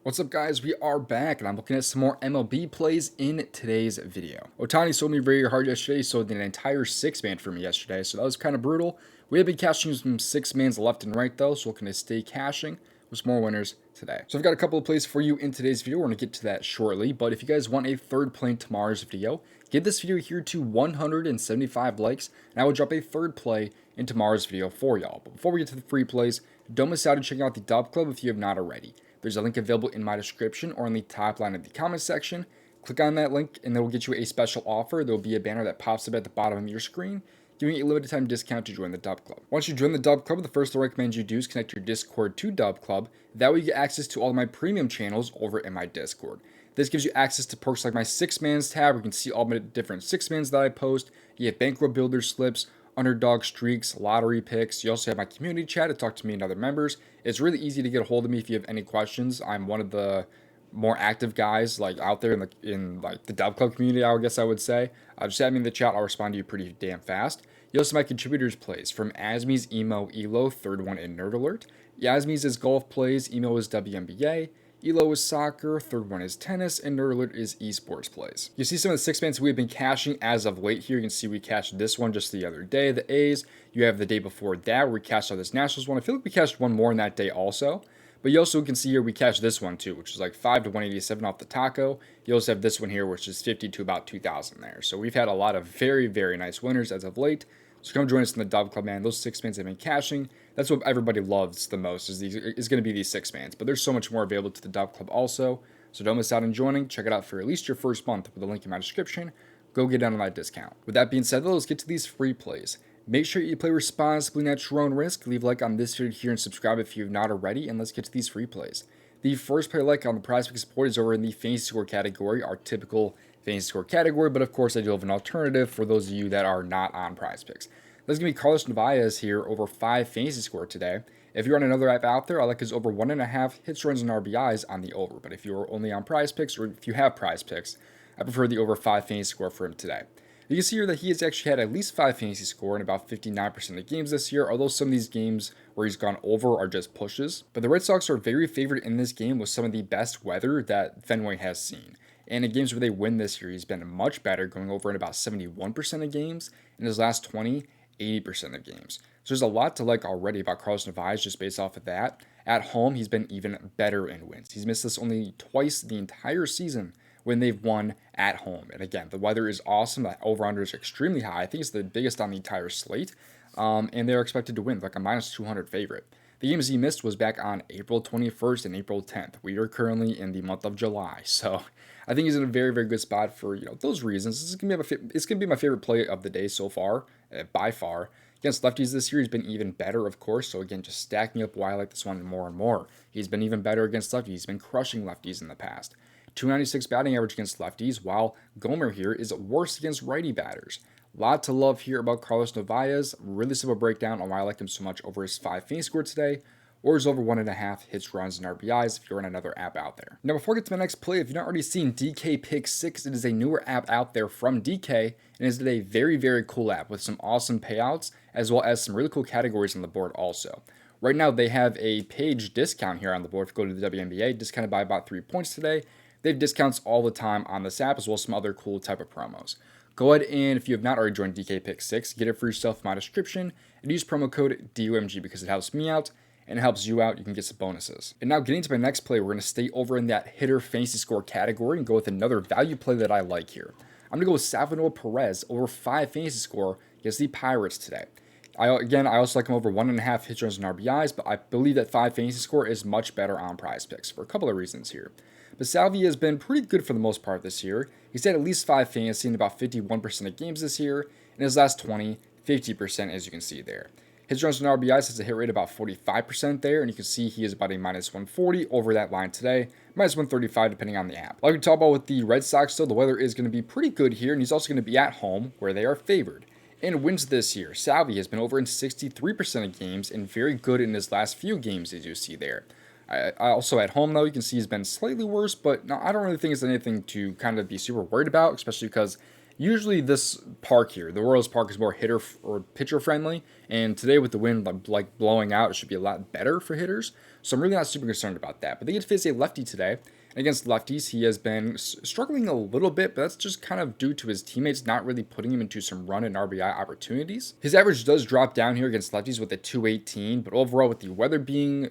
What's up, guys? We are back, and I'm looking at some more MLB plays in today's video. Otani sold me very hard yesterday, sold an entire 6-man for me yesterday, so that was kind of brutal. We have been cashing some 6-mans left and right, though, so we're going to stay cashing with some more winners today. So I've got a couple of plays for you in today's video. We're going to get to that shortly, but if you guys want a third play in tomorrow's video, get this video here to 175 likes, and I will drop a third play in tomorrow's video for y'all. But before we get to the free plays, don't miss out on checking out the DubClub if you have not already. There's a link available in my description or in the top line of the comment section. Click on that link and it will get you a special offer. There will be a banner that pops up at the bottom of your screen, giving you a limited time discount to join the DubClub. Once you join the DubClub, the first thing I recommend you do is connect your Discord to DubClub. That way you get access to all of my premium channels over in my Discord. This gives you access to perks like my 6-mans tab, where you can see all my different 6-mans that I post. You have bankroll builder slips, underdog streaks, lottery picks. You also have my community chat to talk to me and other members. It's really easy to get a hold of me if you have any questions. I'm one of the more active guys like out there in the DubClub community, I guess I would say. Just add me in the chat. I'll respond to you pretty damn fast. You also have my contributors plays from Asmi's Emo Elo, third one in Nerd Alert. Yasmi's is golf plays, Emo is WNBA. Elo is soccer, third one is tennis, and Nerd Alert is esports plays. You see some of the 6-mans we've been cashing as of late here. You can see we cashed this one just the other day, the A's. You have the day before that where we cashed out this Nationals one. I feel like we cashed one more in that day also. But you also can see here we cashed this one too, which is like 5 to 187 off the taco. You also have this one here, which is 50 to about 2,000 there. So we've had a lot of very, very nice winners as of late. So come join us in the DubClub, man. Those 6-mans have been cashing. That's what everybody loves the most is going to be these 6-mans. But there's so much more available to the DubClub also. So don't miss out on joining. Check it out for at least your first month with the link in my description. Go get on that discount. With that being said, though, let's get to these free plays. Make sure you play responsibly and at your own risk. Leave a like on this video here and subscribe if you have not already. And let's get to these free plays. The first play like on the PrizePicks board is over in the fantasy score category, our typical fantasy score category. But of course, I do have an alternative for those of you that are not on PrizePicks. That's going to be Carlos Narvaez here over 5 fantasy score today. If you're on another app out there, I like his over 1.5 hits, runs, and RBIs on the over. But if you're only on PrizePicks or if you have PrizePicks, I prefer the over 5 fantasy score for him today. You can see here that he has actually had at least 5 fantasy score in about 59% of the games this year, although some of these games where he's gone over are just pushes. But the Red Sox are very favored in this game with some of the best weather that Fenway has seen. And in games where they win this year, he's been much better, going over in about 71% of games. In his last 20, 80% of games. So there's a lot to like already about Carlos Narvaez just based off of that. At home, he's been even better in wins. He's missed this only twice the entire season when they've won at home. And again, the weather is awesome. The over-under is extremely high. I think it's the biggest on the entire slate. And they're expected to win, like a minus 200 favorite. The games he missed was back on April 21st and April 10th. We are currently in the month of July. So I think he's in a very, very good spot for those reasons. It's gonna be my favorite play of the day so far, by far. Against lefties this year, he's been even better, of course. So again, just stacking up why I like this one more and more. He's been even better against lefties. He's been crushing lefties in the past. 296 batting average against lefties, while Gomer here is worse against righty batters. Lot to love here about Carlos Narvaez. Really simple breakdown on why I like him so much over his 5 fantasy score today, or his over 1.5 hits, runs, and RBIs if you're in another app out there. Now, before I get to my next play, if you've not already seen DK Pick 6, it is a newer app out there from DK, and is a very, very cool app with some awesome payouts, as well as some really cool categories on the board also. Right now, they have a page discount here on the board. If you go to the WNBA, discounted by about 3 points today. They have discounts all the time on this app, as well as some other cool type of promos. Go ahead and, if you have not already joined DK Pick 6, get it for yourself in my description, and use promo code DOMG because it helps me out, and it helps you out. You can get some bonuses. And now getting to my next play, we're going to stay over in that hitter fantasy score category and go with another value play that I like here. I'm going to go with Salvador Perez over 5 fantasy score against the Pirates today. I also like him over 1.5 hits, runs, and RBIs, but I believe that 5 fantasy score is much better on PrizePicks for a couple of reasons here. But Salvi has been pretty good for the most part this year. He's had at least 5 fantasy in about 51% of games this year. In his last 20, 50% as you can see there. His runs and RBIs has a hit rate about 45% there, and you can see he is about a minus 140 over that line today, minus 135 depending on the app. Like we talked about with the Red Sox, though, the weather is going to be pretty good here, and he's also going to be at home where they are favored. In wins this year, Salvi has been over in 63% of games and very good in his last few games as you see there. Also at home, though, you can see he's been slightly worse, but no, I don't really think it's anything to kind of be super worried about, especially because Usually this park here, the Royals Park, is more hitter or pitcher friendly, and today with the wind like blowing out, it should be a lot better for hitters. So I'm really not super concerned about that. But they get to face a lefty today. And against lefties, he has been struggling a little bit, but that's just kind of due to his teammates not really putting him into some run and RBI opportunities. His average does drop down here against lefties with a 218, but overall with the weather being,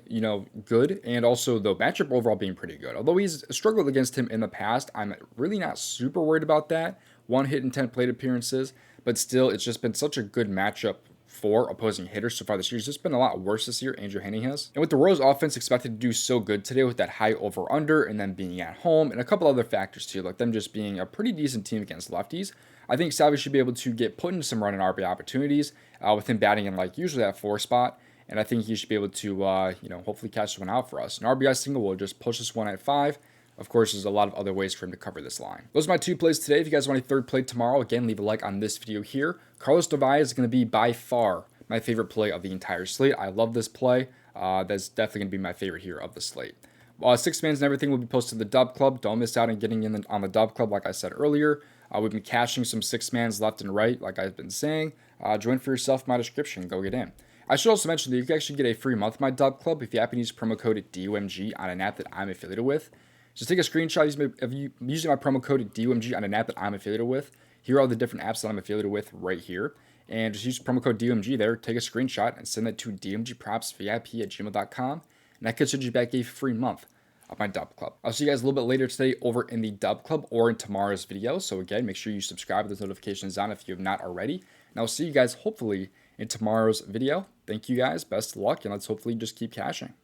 good, and also the matchup overall being pretty good. Although he's struggled against him in the past, I'm really not super worried about that. 1 hit in 10 plate appearances, but still, it's just been such a good matchup for opposing hitters so far this year. It's just been a lot worse this year, Andrew Heaney has. And with the Royals offense expected to do so good today with that high over-under and then being at home and a couple other factors too, like them just being a pretty decent team against lefties, I think Salvi should be able to get put into some run and RBI opportunities with him batting in like usually that 4 spot. And I think he should be able to, hopefully catch one out for us. An RBI single will just push this one at 5. Of course, there's a lot of other ways for him to cover this line. Those are my 2 plays today. If you guys want a 3rd play tomorrow, again, leave a like on this video here. Carlos Narvaez is going to be by far my favorite play of the entire slate. I love this play. That's definitely going to be my favorite here of the slate. 6-mans and everything will be posted to the DubClub. Don't miss out on getting in on the DubClub, like I said earlier. We've been cashing some 6-mans left and right, like I've been saying. Join for yourself in my description. Go get in. I should also mention that you can actually get a free month of my DubClub if you happen to use promo code DOMG on an app that I'm affiliated with. Just take a screenshot of you using my promo code DOMG on an app that I'm affiliated with. Here are the different apps that I'm affiliated with right here. And just use promo code DOMG there, take a screenshot, and send that to domgpropsvip@gmail.com. And that could send you back a free month of my DubClub. I'll see you guys a little bit later today over in the DubClub or in tomorrow's video. So again, make sure you subscribe with those notifications on if you have not already. And I'll see you guys hopefully in tomorrow's video. Thank you guys, best of luck, and let's hopefully just keep cashing.